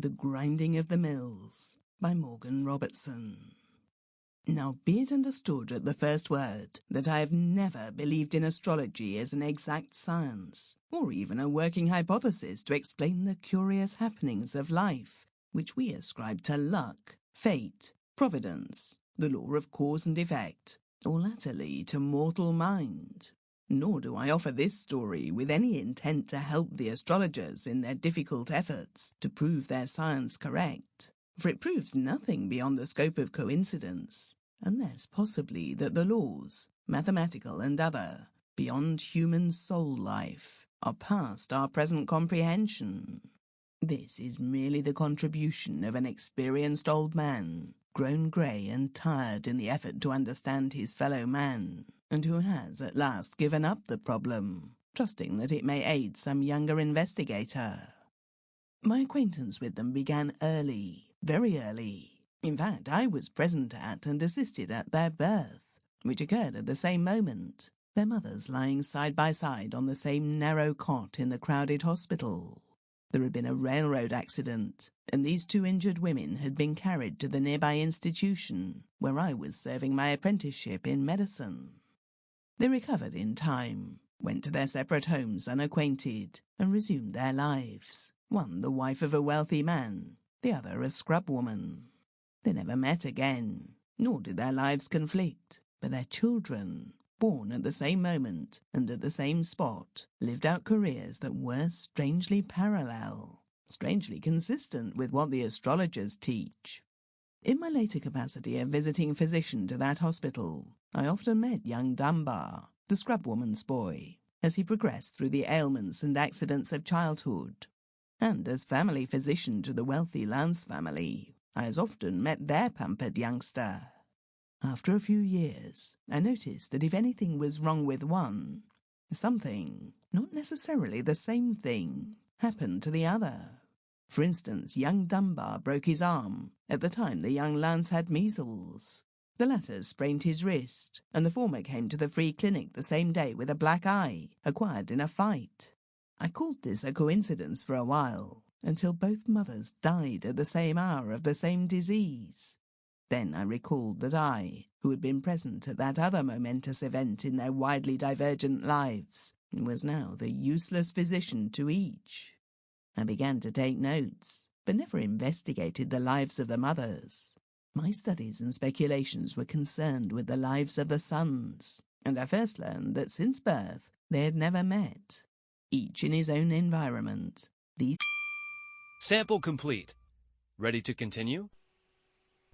The Grinding of the Mills by Morgan Robertson. Now be it understood at the first word that I have never believed in astrology as an exact science, or even a working hypothesis to explain the curious happenings of life, which we ascribe to luck, fate, providence, the law of cause and effect, or latterly to mortal mind. Nor do I offer this story with any intent to help the astrologers in their difficult efforts to prove their science correct, for it proves nothing beyond the scope of coincidence, unless possibly that the laws, mathematical and other, beyond human soul life, are past our present comprehension. This is merely the contribution of an experienced old man, grown grey and tired in the effort to understand his fellow man, and who has at last given up the problem, trusting that it may aid some younger investigator. My acquaintance with them began early, very early. In fact, I was present at and assisted at their birth, which occurred at the same moment, their mothers lying side by side on the same narrow cot in the crowded hospital. There had been a railroad accident, and these two injured women had been carried to the nearby institution, where I was serving my apprenticeship in medicine. They recovered in time, went to their separate homes unacquainted, and resumed their lives, one the wife of a wealthy man, the other a scrub woman. They never met again, nor did their lives conflict, but their children, born at the same moment and at the same spot, lived out careers that were strangely parallel, strangely consistent with what the astrologers teach. In my later capacity of visiting physician to that hospital, I often met young Dunbar, the scrub-woman's boy, as he progressed through the ailments and accidents of childhood. And as family physician to the wealthy Lance family, I as often met their pampered youngster. After a few years, I noticed that if anything was wrong with one, something, not necessarily the same thing, happened to the other. For instance, young Dunbar broke his arm at the time the young Lance had measles. The latter sprained his wrist, and the former came to the free clinic the same day with a black eye, acquired in a fight. I called this a coincidence for a while, until both mothers died at the same hour of the same disease. Then I recalled that I, who had been present at that other momentous event in their widely divergent lives, was now the useless physician to each. I began to take notes, but never investigated the lives of the mothers. My studies and speculations were concerned with the lives of the sons, and I first learned that since birth they had never met. Each in his own environment, these... Sample complete. Ready to continue?